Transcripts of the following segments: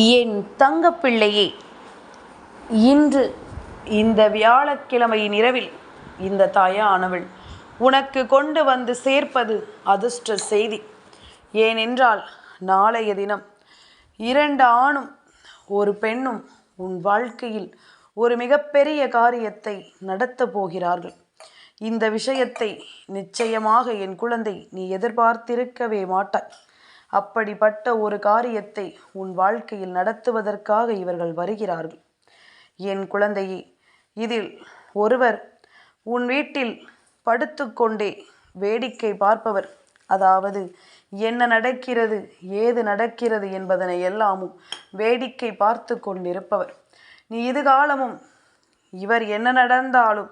என் தங்கப்பிள்ளையே, இன்று இந்த வியாழக்கிழமையின் இரவில் இந்த தாயானவள் உனக்கு கொண்டு வந்து சேர்ப்பது அதிர்ஷ்ட செய்தி. ஏனென்றால் நாளைய தினம் 2 ஆணும் ஒரு பெண்ணும் உன் வாழ்க்கையில் ஒரு மிகப்பெரிய காரியத்தை நடத்தப் போகிறார்கள். இந்த விஷயத்தை நிச்சயமாக என் குழந்தை நீ எதிர்பார்த்திருக்கவே மாட்டாய். அப்படிப்பட்ட ஒரு காரியத்தை உன் வாழ்க்கையில் நடத்துவதற்காக இவர்கள் வருகிறார்கள். என் குழந்தையே, இதில் ஒருவர் உன் வீட்டில் படுத்துக்கொண்டே வேடிக்கை பார்ப்பவர், அதாவது என்ன நடக்கிறது ஏது நடக்கிறது என்பதனை எல்லாமும் வேடிக்கை பார்த்து கொண்டிருப்பவர். நீ இதுகாலமும் இவர் என்ன நடந்தாலும்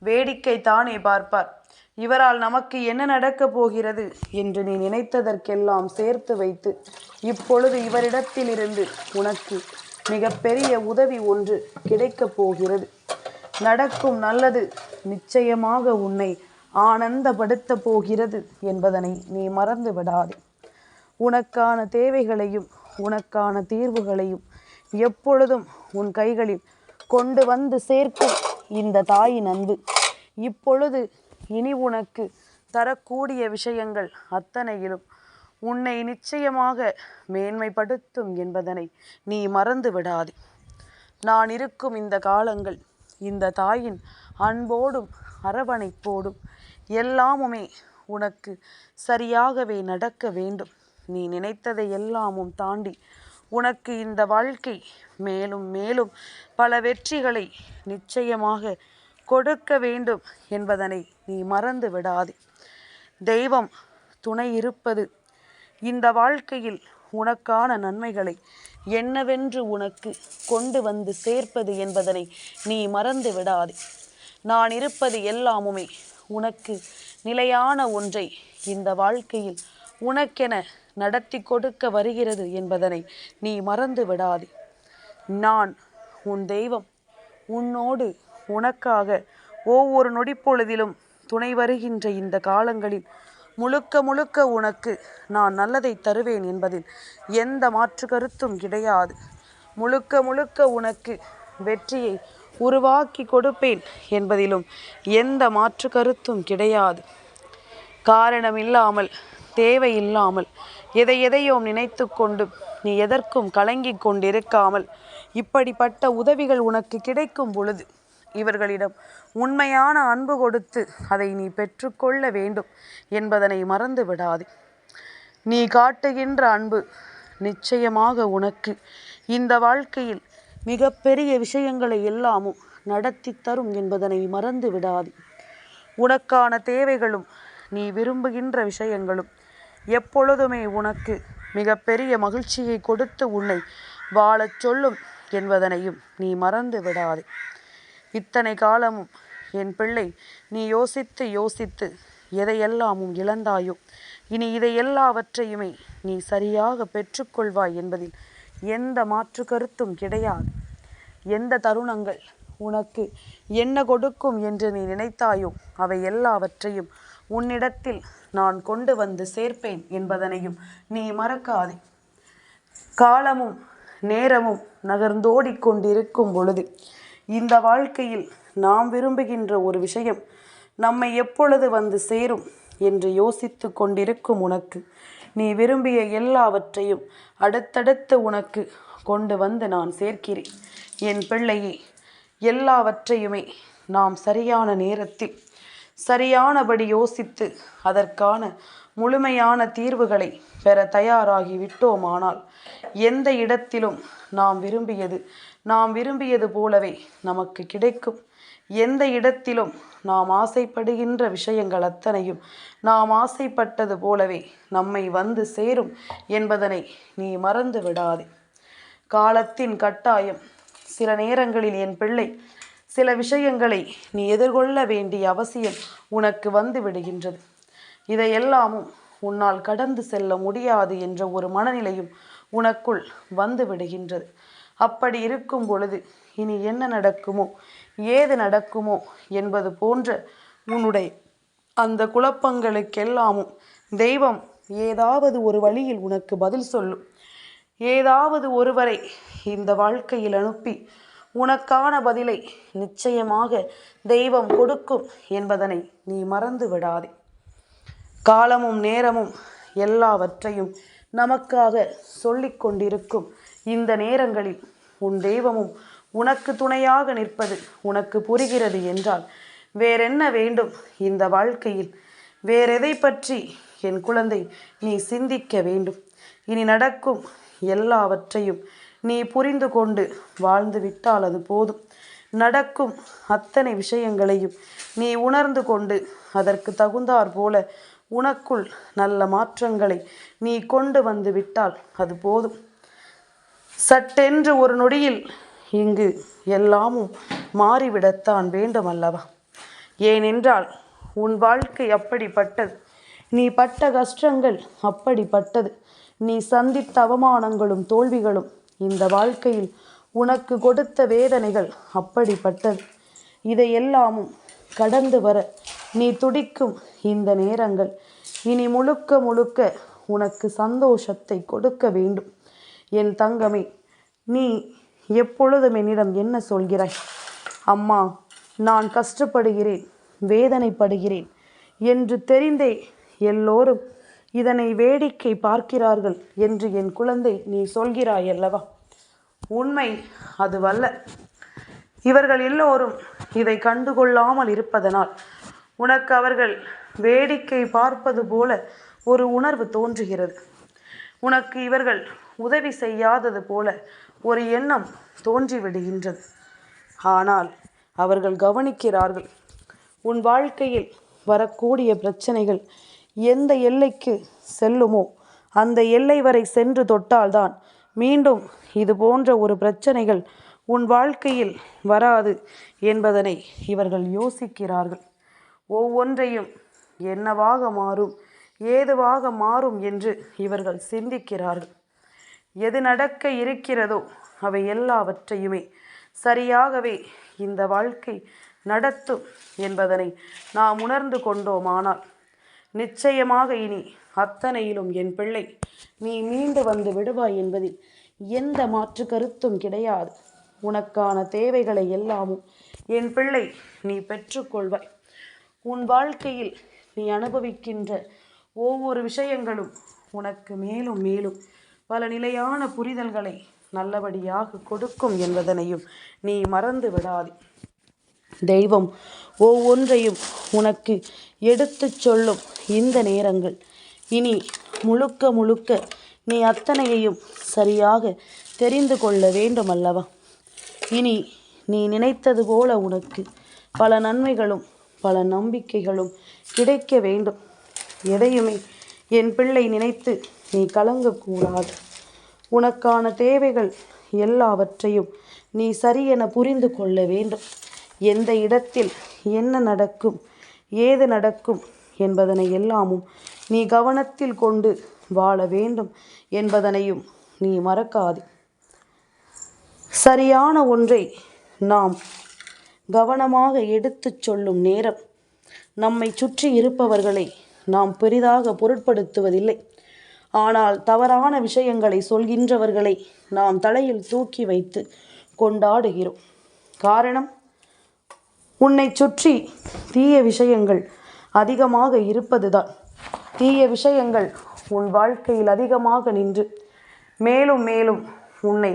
வேடிக்கை தானே பார்ப்பார். இவரால் நமக்கு என்ன நடக்கப் போகிறது என்று நீ நினைத்ததற்கெல்லாம் சேர்த்து வைத்து இப்பொழுது இவரிடத்திலிருந்து உனக்கு மிகப்பெரிய உதவி ஒன்று கிடைக்கப் போகிறது. நடக்கும் நல்லது நிச்சயமாக உன்னை ஆனந்தப்படுத்த போகிறது என்பதனை நீ மறந்து விடாதே. உனக்கான தேவைகளையும் உனக்கான தீர்வுகளையும் எப்பொழுதும் உன் கைகளில் கொண்டு வந்து சேர்க்கும் இந்த தாயின் அன்பு இப்பொழுது இனி உனக்கு தரக்கூடிய விஷயங்கள் அத்தனையிலும் உன்னை நிச்சயமாக மேன்மைப்படுத்தும் என்பதனை நீ மறந்து விடாதே. நான் இருக்கும் இந்த காலங்கள் இந்த தாயின் அன்போடும் அரவணைப்போடும் எல்லாமுமே உனக்கு சரியாகவே நடக்க வேண்டும். நீ நினைத்ததை எல்லாமும் தாண்டி உனக்கு இந்த வாழ்க்கை மேலும் மேலும் பல வெற்றிகளை நிச்சயமாக கொடுக்க வேண்டும் என்பதனை நீ மறந்து விடாதே. தெய்வம் துணை இருப்பது இந்த வாழ்க்கையில் உனக்கான நன்மைகளை என்னவென்று உனக்கு கொண்டு வந்து சேர்ப்பது என்பதனை நீ மறந்து விடாதே. நான் இருப்பது எல்லாமுமே உனக்கு நிலையான ஒன்றை இந்த வாழ்க்கையில் உனக்கென நடத்தி கொடுக்க வருகிறது என்பதனை நீ மறந்து விடாதே. நான் உன் தெய்வம் உன்னோடு உனக்காக ஒவ்வொரு நொடிப்பொழுதிலும் துணை வருகின்ற இந்த காலங்களில் முழுக்க முழுக்க உனக்கு நான் நல்லதை தருவேன் என்பதில் எந்த மாற்று கருத்தும் கிடையாது. முழுக்க முழுக்க உனக்கு வெற்றியை உருவாக்கி கொடுப்பேன் என்பதிலும் எந்த மாற்று கருத்தும் கிடையாது. காரணமில்லாமல் தேவையில்லாமல் எதையோ நினைத்து கொண்டு நீ எதற்கும் கலங்கி கொண்டிருக்காமல் இப்படிப்பட்ட உதவிகள் உனக்கு கிடைக்கும் பொழுது இவர்களிடம் உண்மையான அன்பு கொடுத்து அதை நீ பெற்றுக்கொள்ள வேண்டும் என்பதனை மறந்து விடாதே. நீ காட்டுகின்ற அன்பு நிச்சயமாக உனக்கு இந்த வாழ்க்கையில் மிகப்பெரிய விஷயங்களை எல்லாமும் நடத்தி தரும் என்பதனை மறந்து விடாதே. உனக்கான தேவைகளும் நீ விரும்புகின்ற விஷயங்களும் எப்பொழுதுமே உனக்கு மிகப்பெரிய மகிழ்ச்சியை கொடுத்து உன்னை வாழச் சொல்லும் என்பதனையும் நீ மறந்து விடாதே. இத்தனை காலமும் என் பிள்ளை நீ யோசித்து யோசித்து எதையெல்லாமும் இழந்தாயோ இனி இதை எல்லாவற்றையுமே நீ சரியாக பெற்றுக்கொள்வாய் என்பதில் எந்த மாற்று கருத்தும் கிடையாது. எந்த தருணங்கள் உனக்கு என்ன கொடுக்கும் என்று நீ நினைத்தாயோ அவை எல்லாவற்றையும் உன்னிடத்தில் நான் கொண்டு வந்து சேர்ப்பேன் என்பதனையும் நீ மறக்காதே. காலமும் நேரமும் நகர்ந்தோடிக்கொண்டிருக்கும் பொழுது இந்த வாழ்க்கையில் நாம் விரும்புகின்ற ஒரு விஷயம் நம்மை எப்பொழுது வந்து சேரும் என்று யோசித்து கொண்டிருக்கும் உனக்கு நீ விரும்பிய எல்லாவற்றையும் அடுத்தடுத்து உனக்கு கொண்டு வந்து நான் சேர்க்கிறேன். என் பிள்ளையே, எல்லாவற்றையுமே நாம் சரியான நேரத்தில் சரியானபடி யோசித்து அதற்கான முழுமையான தீர்வுகளை பெற தயாராகி விட்டோமானால் எந்த இடத்திலும் நாம் விரும்பியது போலவே நமக்கு கிடைக்கும். எந்த இடத்திலும் நாம் ஆசைப்படுகின்ற விஷயங்கள் அத்தனையும் நாம் ஆசைப்பட்டது போலவே நம்மை வந்து சேரும் என்பதனை நீ மறந்து விடாதே. காலத்தின் கட்டாயம் சில நேரங்களில் என் பிள்ளை சில விஷயங்களை நீ எதிர்கொள்ள வேண்டிய அவசியம் உனக்கு வந்து விடுகின்றது. இதையெல்லாமும் உன்னால் கடந்து செல்ல முடியாது என்ற ஒரு மனநிலையும் உனக்குள் வந்து விடுகின்றது. அப்படி இருக்கும் பொழுது இனி என்ன நடக்குமோ ஏது நடக்குமோ என்பது போன்ற உன்னுடைய அந்த குழப்பங்களுக்கெல்லாமும் தெய்வம் ஏதாவது ஒரு வழியில் உனக்கு பதில் சொல்லும். ஏதாவது ஒருவரை இந்த வாழ்க்கையில் அனுப்பி உனக்கான பதிலை நிச்சயமாக தெய்வம் கொடுக்கும் என்பதனை நீ மறந்து விடாதே. காலமும் நேரமும் எல்லாவற்றையும் நமக்காக சொல்லிக் கொண்டிருக்கும் இந்த நேரங்களில் உன் தெய்வமும் உனக்கு துணையாக நிற்பது உனக்கு புரிகிறது என்றால் வேறென்ன வேண்டும் இந்த வாழ்க்கையில்? வேறெதை பற்றி என் குழந்தை நீ சிந்திக்க வேண்டும்? இனி நடக்கும் எல்லாவற்றையும் நீ புரிந்து கொண்டு வாழ்ந்து விட்டால் அது போதும். நடக்கும் அத்தனை விஷயங்களையும் நீ உணர்ந்து கொண்டு அதற்கு தகுந்தாற் போல உனக்குள் நல்ல மாற்றங்களை நீ கொண்டு வந்து விட்டால் அது போதும். சட்டென்று ஒரு நொடியில் இங்கு எல்லாமும் மாறிவிடத்தான் வேண்டும் அல்லவா? ஏனென்றால் உன் வாழ்க்கை அப்படிப்பட்டது. நீ பட்ட கஷ்டங்கள் அப்படிப்பட்டது. நீ சந்தித்த அவமானங்களும் தோல்விகளும் இந்த வாழ்க்கையில் உனக்கு கொடுத்த வேதனைகள் அப்படிப்பட்டது. இதையெல்லாமும் கடந்து வர நீ துடிக்கும் இந்த நேரங்கள் இனி முழுக்க முழுக்க உனக்கு சந்தோஷத்தை கொடுக்க வேண்டும். என் தங்கமே, நீ எப்பொழுதும் என்னிடம் என்ன சொல்கிறாய்? அம்மா, நான் கஷ்டப்படுகிறேன், வேதனைப்படுகிறேன் என்று தெரிந்தே எல்லோரும் இதனை வேடிக்கை பார்க்கிறார்கள் என்று என் குழந்தை நீ சொல்கிறாய் அல்லவா? உண்மை அதுவல்ல. இவர்கள் எல்லோரும் இதை கண்டுகொள்ளாமல் இருப்பதனால் உனக்கு அவர்கள் வேடிக்கை பார்ப்பது போல ஒரு உணர்வு தோன்றுகிறது. உனக்கு இவர்கள் உதவி செய்யாதது போல ஒரு எண்ணம் தோன்றிவிடுகின்றது. ஆனால் அவர்கள் கவனிக்கிறார்கள். உன் வாழ்க்கையில் வரக்கூடிய பிரச்சனைகள் எந்த எல்லைக்கு செல்லுமோ அந்த எல்லை வரை சென்று தொட்டால்தான் மீண்டும் இது போன்ற ஒரு பிரச்சனைகள் உன் வாழ்க்கையில் வராது என்பதனை இவர்கள் யோசிக்கிறார்கள். ஒவ்வொன்றையும் என்னவாக மாறும், ஏதுவாக மாறும் என்று இவர்கள் சிந்திக்கிறார்கள். எது நடக்க இருக்கிறதோ அவை எல்லாவற்றையுமே சரியாகவே இந்த வாழ்க்கை நடத்தும் என்பதனை நாம் உணர்ந்து கொண்டோமானால் நிச்சயமாக இனி அத்தனையிலும் என் பிள்ளை நீ மீண்டு வந்து விடுவாய் என்பதில் எந்த மாற்று கருத்தும் கிடையாது. உனக்கான தேவைகளை எல்லாமும் என் பிள்ளை நீ பெற்றுக்கொள்வாய். உன் வாழ்க்கையில் நீ அனுபவிக்கின்ற ஒவ்வொரு விஷயங்களும் உனக்கு மேலும் மேலும் பல நிலையான புரிதல்களை நல்லபடியாக கொடுக்கும் என்பதனையும் நீ மறந்து விடாதே. தெய்வம் ஒவ்வொன்றையும் உனக்கு எடுத்து சொல்லும் இந்த நேரங்கள் இனி முழுக்க முழுக்க நீ அத்தனையையும் சரியாக தெரிந்து கொள்ள வேண்டும் அல்லவா? இனி நீ நினைத்தது போல உனக்கு பல நன்மைகளும் பல நம்பிக்கைகளும் கிடைக்க வேண்டும். எதையுமே என் பிள்ளை நினைத்து நீ கலங்கக்கூடாது. உனக்கான தேவைகள் எல்லாவற்றையும் நீ சரியென புரிந்து கொள்ள வேண்டும். எந்த இடத்தில் என்ன நடக்கும், ஏது நடக்கும் என்பதனை எல்லாமும் நீ கவனத்தில் கொண்டு வாழ வேண்டும் என்பதனையும் நீ மறக்காதே. சரியான ஒன்றை நாம் கவனமாக எடுத்துச் சொல்லும் நேரம் நம்மை சுற்றி இருப்பவர்களை நாம் பெரிதாக பொருட்படுத்துவதில்லை. ஆனால் தவறான விஷயங்களை சொல்கின்றவர்களை நாம் தலையில் தூக்கி வைத்து கொண்டாடுகிறோம். காரணம், உன்னை சுற்றி தீய விஷயங்கள் அதிகமாக இருப்பதுதான். தீய விஷயங்கள் உன் வாழ்க்கையில் அதிகமாக நின்று மேலும் மேலும் உன்னை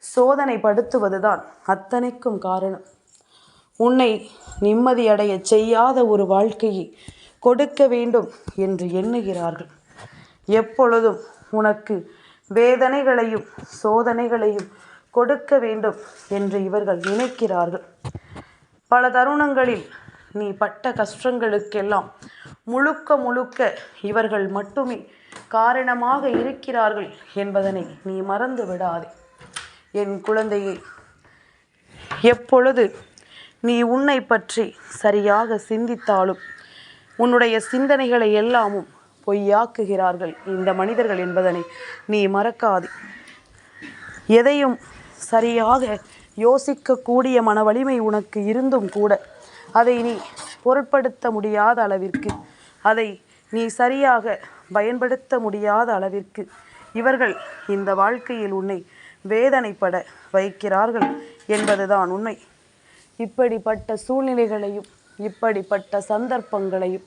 சோதனைப்படுத்துவதுதான் அத்தனைக்கும் காரணம். உன்னை நிம்மதியடைய செய்யாத ஒரு வாழ்க்கையை கொடுக்க வேண்டும் என்று எண்ணுகிறார்கள். எப்பொழுதும் உனக்கு வேதனைகளையும் சோதனைகளையும் கொடுக்க வேண்டும் என்று இவர்கள் நினைக்கிறார்கள். பல தருணங்களில் நீ பட்ட கஷ்டங்களுக்கெல்லாம் முழுக்க முழுக்க இவர்கள் மட்டுமே காரணமாக இருக்கிறார்கள் என்பதனை நீ மறந்து விடாதே. என் குழந்தையை, எப்பொழுது நீ உன்னை பற்றி சரியாக சிந்தித்தாலும் உன்னுடைய சிந்தனைகளை எல்லாமும் பொய்யாக்குகிறார்கள் இந்த மனிதர்கள் என்பதனை நீ மறக்காதே. எதையும் சரியாக யோசிக்கக்கூடிய மன வலிமை உனக்கு இருந்தும் கூட அதை நீ பொருட்படுத்த முடியாத அளவிற்கு, அதை நீ சரியாக பயன்படுத்த முடியாத அளவிற்கு இவர்கள் இந்த வாழ்க்கையில் உன்னை வேதனைப்பட வைக்கிறார்கள் என்பதுதான் உண்மை. இப்படிப்பட்ட சூழ்நிலைகளையும் இப்படிப்பட்ட சந்தர்ப்பங்களையும்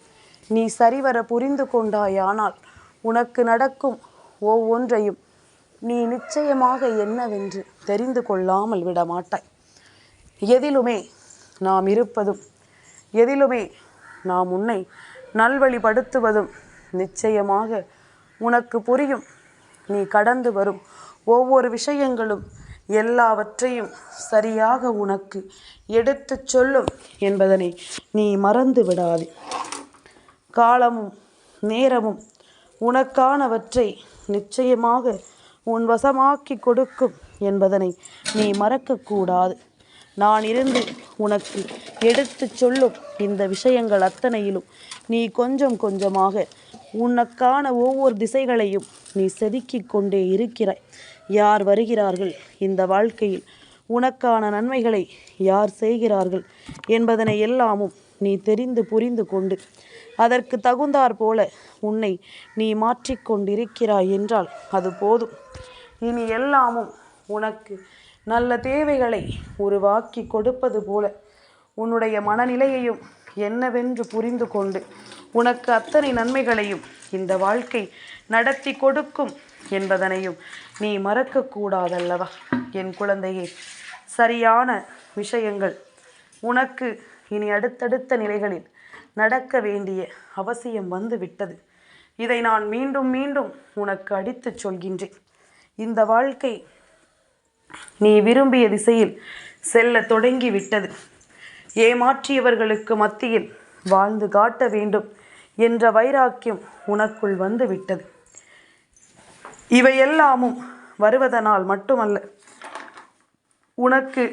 நீ சரிவர புரிந்து கொண்டாயானால் உனக்கு நடக்கும் ஒவ்வொன்றையும் நீ நிச்சயமாக என்னவென்று தெரிந்து கொள்ளாமல் விடமாட்டாய். எதிலுமே நாம் இருப்பதும் எதிலுமே நாம் உன்னை நல்வழிப்படுத்துவதும் நிச்சயமாக உனக்கு புரியும். நீ கடந்து வரும் ஒவ்வொரு விஷயங்களும் எல்லாவற்றையும் சரியாக உனக்கு எடுத்து சொல்லும் என்பதனை நீ மறந்து விடாதே. காலமும் நேரமும் உனக்கானவற்றை நிச்சயமாக உன் வசமாக்கி கொடுக்கும் என்பதனை நீ மறக்கக்கூடாது. நான் இருந்து உனக்கு எடுத்து சொல்லும் இந்த விஷயங்கள் அத்தனையிலும் நீ கொஞ்சம் கொஞ்சமாக உனக்கான ஒவ்வொரு திசைகளையும் நீ செதுக்கிக் கொண்டே இருக்கிறாய். யார் வருகிறார்கள் இந்த வாழ்க்கையில், உனக்கான நன்மைகளை யார் செய்கிறார்கள் என்பதனை எல்லாமும் நீ தெரிந்து புரிந்து கொண்டு அதற்கு தகுந்தாற் போல உன்னை நீ மாற்றிக்கொண்டிருக்கிறாய் என்றால் அது போதும். இனி எல்லாமும் உனக்கு நல்ல தேவைகளை உருவாக்கி கொடுப்பது போல உன்னுடைய மனநிலையையும் என்னவென்று புரிந்து கொண்டு உனக்கு அத்தனை நன்மைகளையும் இந்த வாழ்க்கை நடத்தி கொடுக்கும் என்பதனையும் நீ மறக்கக்கூடாதல்லவா என் குழந்தையே. சரியான விஷயங்கள் உனக்கு இனி அடுத்தடுத்த நிலைகளில் நடக்க வேண்டிய அவசியம் வந்து விட்டது. இதை நான் மீண்டும் மீண்டும் உனக்கு அடித்து சொல்கின்றேன். இந்த வாழ்க்கை நீ விரும்பிய திசையில் செல்ல தொடங்கி விட்டது. ஏமாற்றியவர்களுக்கு மத்தியில் வாழ்ந்து காட்ட வேண்டும் என்ற வைராக்கியம் உனக்குள் வந்து விட்டது. இவையெல்லாமும் வருவதனால் மட்டுமல்ல, உனக்கு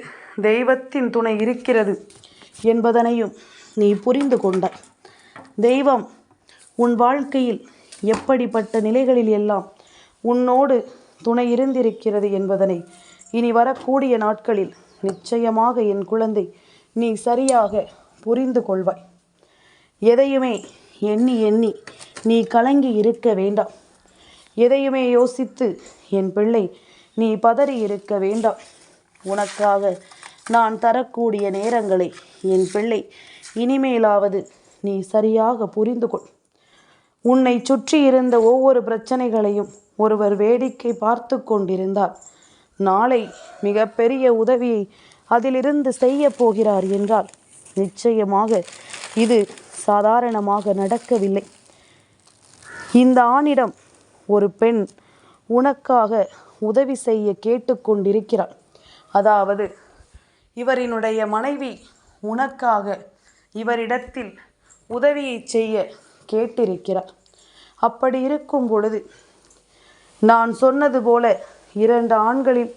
தெய்வத்தின் துணை இருக்கிறது என்பதனையும் நீ புரிந்து கொண்டாய். தெய்வம் உன் வாழ்க்கையில் எப்படிப்பட்ட நிலைகளில் எல்லாம் உன்னோடு துணை இருந்திருக்கிறது என்பதனை இனி வரக்கூடிய நாட்களில் நிச்சயமாக என் குழந்தை நீ சரியாக புரிந்து கொள்வாய். எதையுமே எண்ணி எண்ணி நீ கலங்கி இருக்க வேண்டாம். எதையுமே யோசித்து என் பிள்ளை நீ பதறி இருக்க வேண்டாம். உனக்காக நான் தரக்கூடிய நேரங்களை என் பிள்ளை இனிமேலாவது நீ சரியாக புரிந்து கொள். உன்னை சுற்றி இருந்த ஒவ்வொரு பிரச்சனைகளையும் ஒருவர் வேடிக்கை பார்த்து கொண்டிருந்தால் நாளை மிகப்பெரிய உதவியை அதிலிருந்து செய்ய போகிறார் என்றால் நிச்சயமாக இது சாதாரணமாக நடக்கவில்லை. இந்த ஆணிடம் ஒரு பெண் உனக்காக உதவி செய்ய கேட்டுக்கொண்டிருக்கிறாள். அதாவது இவரினுடைய மனைவி உனக்காக இவரிடத்தில் உதவியை செய்ய கேட்டிருக்கிறார். அப்படி இருக்கும் பொழுது நான் சொன்னது போல 2 ஆண்களில்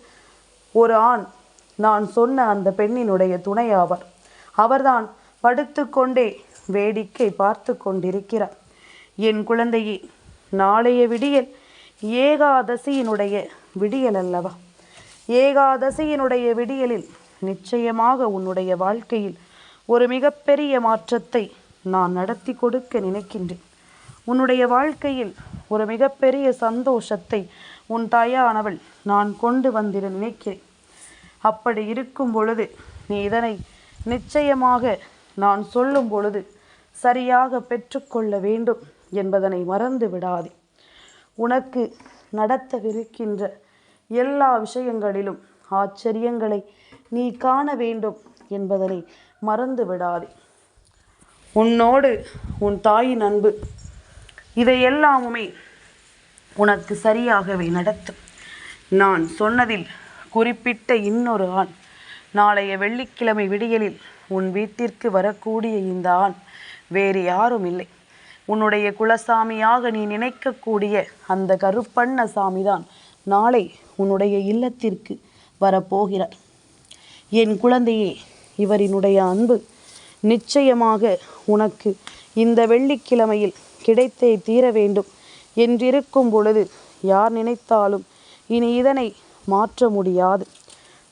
ஒரு ஆண் நான் சொன்ன அந்த பெண்ணினுடைய துணையாவார். அவர்தான் படுத்து கொண்டே வேடிக்கை பார்த்து கொண்டிருக்கிறார். என் குழந்தையே, நாளைய விடியல் ஏகாதசியினுடைய விடியல் அல்லவா? ஏகாதசியினுடைய விடியலில் நிச்சயமாக உன்னுடைய வாழ்க்கையில் ஒரு மிகப்பெரிய மாற்றத்தை நான் நடத்தி கொடுக்க நினைக்கின்றேன். உன்னுடைய வாழ்க்கையில் ஒரு மிகப்பெரிய சந்தோஷத்தை உன் தாயானவள் நான் கொண்டு வந்திட நினைக்கிறேன். அப்படி இருக்கும் பொழுது நீ இதனை நிச்சயமாக நான் சொல்லும் பொழுது சரியாக பெற்றுக்கொள்ள வேண்டும் என்பதனை மறந்து விடாதே. உனக்கு நடத்தவிருக்கின்ற எல்லா விஷயங்களிலும் ஆச்சரியங்களை நீ காண வேண்டும் என்பதனை மறந்து விடாதே. உன்னோடு உன் தாயின் அன்பு இதையெல்லாமுமே உனக்கு சரியாகவே நடத்தும். நான் சொன்னதில் குறிப்பிட்ட இன்னொரு ஆண் நாளைய வெள்ளிக்கிழமை விடியலில் உன் வீட்டிற்கு வரக்கூடிய இந்த ஆண் வேறு யாரும் இல்லை. உன்னுடைய குலசாமியாக நீ நினைக்கக்கூடிய அந்த கருப்பண்ண சாமிதான் நாளை உன்னுடைய இல்லத்திற்கு வரப்போகிறார். என் குழந்தையே, இவரினுடைய அன்பு நிச்சயமாக உனக்கு இந்த வெள்ளிக்கிழமையில் கிடைத்தே தீர வேண்டும் என்றிருக்கும் பொழுது யார் நினைத்தாலும் இனி இதனை மாற்ற முடியாது.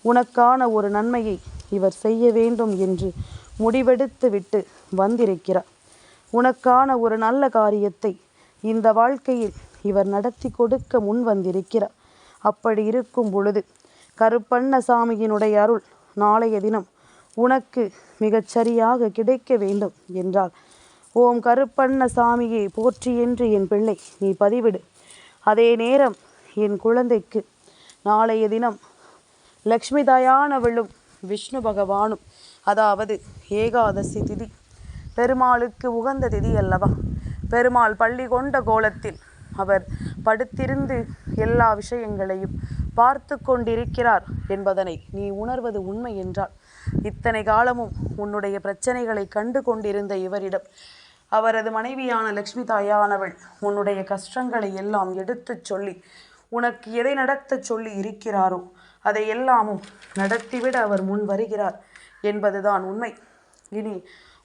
உனக்கான ஒரு நன்மையை இவர் செய்ய வேண்டும் என்று முடிவெடுத்து விட்டு வந்திருக்கிறார். உனக்கான ஒரு நல்ல காரியத்தை இந்த வாழ்க்கையில் இவர் நடத்தி கொடுக்க முன் வந்திருக்கிறார். அப்படி இருக்கும் பொழுது கருப்பண்ணசாமியினுடைய அருள் நாளைய தினம் உனக்கு மிகச்சரியாக கிடைக்க வேண்டும் என்றால் ஓம் கருப்பண்ணசாமியை போற்றி என்று என் பிள்ளை நீ பதிவிடு. அதே நேரம் என் குழந்தைக்கு நாளைய தினம் லக்ஷ்மி தாயானவளும் விஷ்ணு பகவானும், அதாவது ஏகாதசி திதி பெருமாளுக்கு உகந்த திதி அல்லவா? பெருமாள் பள்ளி கொண்ட கோலத்தில் அவர் படுத்திருந்து எல்லா விஷயங்களையும் பார்த்து கொண்டிருக்கிறார் என்பதனை நீ உணர்வது உண்மை என்றால், இத்தனை காலமும் உன்னுடைய பிரச்சனைகளை கண்டு கொண்டிருந்த இவரிடம் அவரது மனைவியான லக்ஷ்மி தாயானவள் உன்னுடைய கஷ்டங்களை எல்லாம் எடுத்து சொல்லி உனக்கு எதை நடத்த சொல்லி இருக்கிறாரோ அதை எல்லாமும் நடத்திவிட அவர் முன் வருகிறார் என்பதுதான் உண்மை. இனி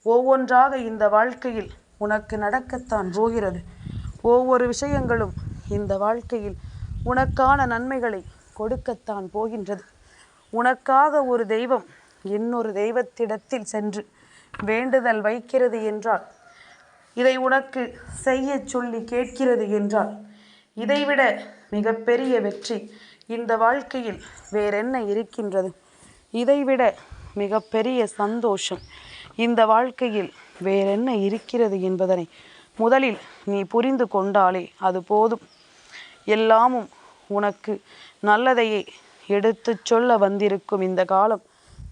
ஒவ்வொன்றாக இந்த வாழ்க்கையில் உனக்கு நடக்கத்தான் போகிறது. ஒவ்வொரு விஷயங்களும் இந்த வாழ்க்கையில் உனக்கான நன்மைகளை கொடுக்கத்தான் போகின்றது. உனக்காக ஒரு தெய்வம் இன்னொரு தெய்வத்திடத்தில் சென்று வேண்டுதல் வைக்கிறது என்றால், இதை உனக்கு செய்ய சொல்லி கேட்கிறது என்றால், இதைவிட மிகப்பெரிய வெற்றி இந்த வாழ்க்கையில் வேறென்ன இருக்கின்றது? இதைவிட மிகப்பெரிய சந்தோஷம் இந்த வாழ்க்கையில் வேறென்ன இருக்கிறது என்பதனை முதலில் நீ புரிந்து கொண்டாலே அது போதும். எல்லாமும் உனக்கு நல்லதையே எடுத்து சொல்ல வந்திருக்கும் இந்த காலம்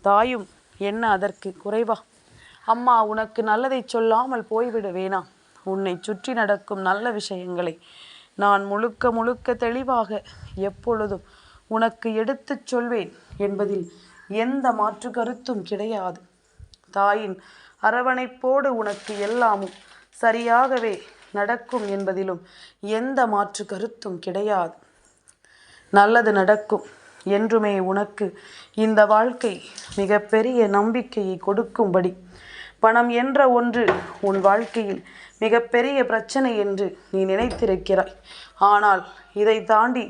தாயும் என்ன அதற்கு குறைவா? அம்மா உனக்கு நல்லதை சொல்லாமல் போய்விட வேணாம். உன்னை சுற்றி நடக்கும் நல்ல விஷயங்களை நான் முழுக்க முழுக்க தெளிவாக எப்பொழுதும் உனக்கு எடுத்துச் சொல்வேன் என்பதில் எந்த மாற்று கருத்தும் கிடையாது. தாயின் அரவணைப்போடு உனக்கு எல்லாமும் சரியாகவே நடக்கும் என்பதிலும் எந்த மாற்று கருத்தும் கிடையாது. நல்லது நடக்கும் என்றுமே உனக்கு இந்த வாழ்க்கை மிகப்பெரிய நம்பிக்கையை கொடுக்கும்படி, பணம் என்ற ஒன்று உன் வாழ்க்கையில் மிகப்பெரிய பிரச்சனை என்று நீ நினைத்திருக்கிறாய். ஆனால் இதை தாண்டி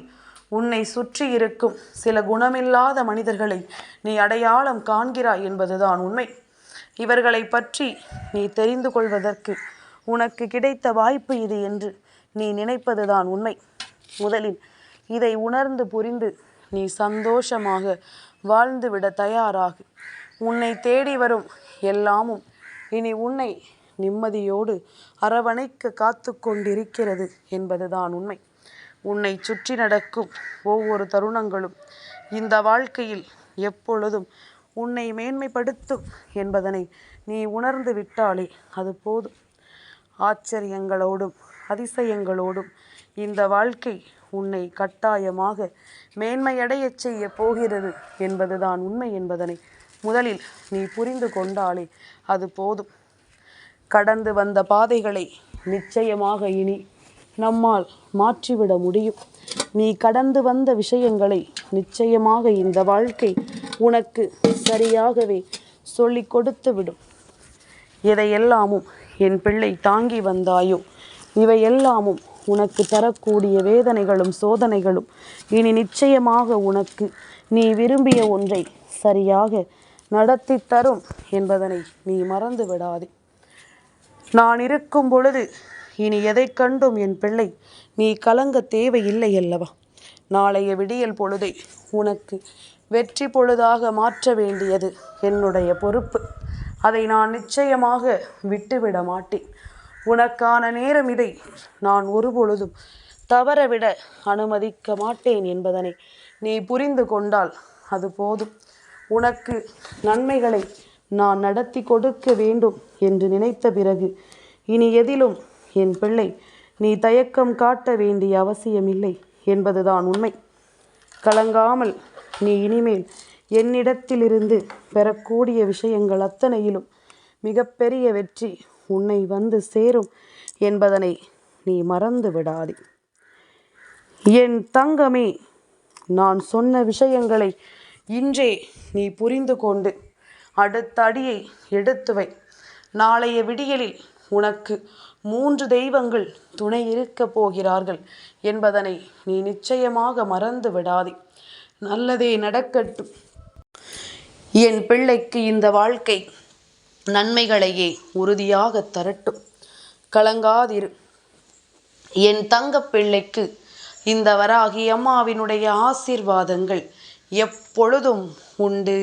உன்னை சுற்றி இருக்கும் சில குணமில்லாத மனிதர்களை நீ அடையாளம் காண்கிறாய் என்பதுதான் உண்மை. இவர்களை பற்றி நீ தெரிந்து கொள்வதற்கு உனக்கு கிடைத்த வாய்ப்பு இது என்று நீ நினைப்பதுதான் உண்மை. முதலில் இதை உணர்ந்து புரிந்து நீ சந்தோஷமாக வாழ்ந்துவிட தயாராகு. உன்னை தேடி வரும் எல்லாமும் இனி உன்னை நிம்மதியோடு அரவணைக்க காத்து கொண்டிருக்கிறது என்பதுதான் உண்மை. உன்னை சுற்றி நடக்கும் ஒவ்வொரு தருணங்களும் இந்த வாழ்க்கையில் எப்பொழுதும் உன்னை மேன்மைப்படுத்தும் என்பதனை நீ உணர்ந்து விட்டாலே அது போதும். ஆச்சரியங்களோடும் அதிசயங்களோடும் இந்த வாழ்க்கை உன்னை கட்டாயமாக மேன்மையடைய செய்ய போகிறது என்பதுதான் உண்மை என்பதனை முதலில் நீ புரிந்து கொண்டாலே அது போதும். கடந்து வந்த பாதைகளை நிச்சயமாக இனி நம்மால் மாற்றிவிட முடியும். நீ கடந்து வந்த விஷயங்களை நிச்சயமாக இந்த வாழ்க்கை உனக்கு சரியாகவே சொல்லிக் கொடுத்து விடும். எதையெல்லாமும் என் பிள்ளை தாங்கி வந்தாயோ இவையெல்லாமும் உனக்கு தரக்கூடிய வேதனைகளும் சோதனைகளும் இனி நிச்சயமாக உனக்கு நீ விரும்பிய ஒன்றை சரியாக நடத்தி தரும் என்பதனை நீ மறந்து விடாதே. நான் இருக்கும் பொழுது இனி எதை கண்டும் என் பிள்ளை நீ கலங்க தேவையில்லை அல்லவா? நாளைய விடியல் பொழுதை உனக்கு வெற்றி பொழுதாக மாற்ற வேண்டியது என்னுடைய பொறுப்பு. அதை நான் நிச்சயமாக விட்டுவிட மாட்டேன். உனக்கான நேரம் இதை நான் ஒருபொழுதும் தவறவிட அனுமதிக்க மாட்டேன் என்பதனை நீ புரிந்து கொண்டால் அது போதும். உனக்கு நன்மைகளை நான் நடத்தி கொடுக்க வேண்டும் என்று நினைத்த பிறகு இனி எதிலும் என் பிள்ளை நீ தயக்கம் காட்ட வேண்டிய அவசியமில்லை என்பதுதான் உண்மை. கலங்காமல் நீ இனிமேல் என்னிடத்திலிருந்து பெறக்கூடிய விஷயங்கள் அத்தனையிலும் மிகப்பெரிய வெற்றி உன்னை வந்து சேரும் என்பதனை நீ மறந்து விடாதே. என் தங்கமே, நான் சொன்ன விஷயங்களை இன்றே நீ புரிந்து கொண்டு அடுத்த அடியை எடுத்து வை. நாளைய விடியலில் உனக்கு 3 தெய்வங்கள் துணை இருக்கப் போகிறார்கள் என்பதனை நீ நிச்சயமாக மறந்து விடாதே. நல்லதே நடக்கட்டும். என் பிள்ளைக்கு இந்த வாழ்க்கை நன்மைகளையே உறுதியாக தரட்டும். கலங்காதிரு. என் தங்கப் பிள்ளைக்கு இந்த வராகி அம்மாவினுடைய ஆசீர்வாதங்கள் எப்பொழுதும் உண்டு.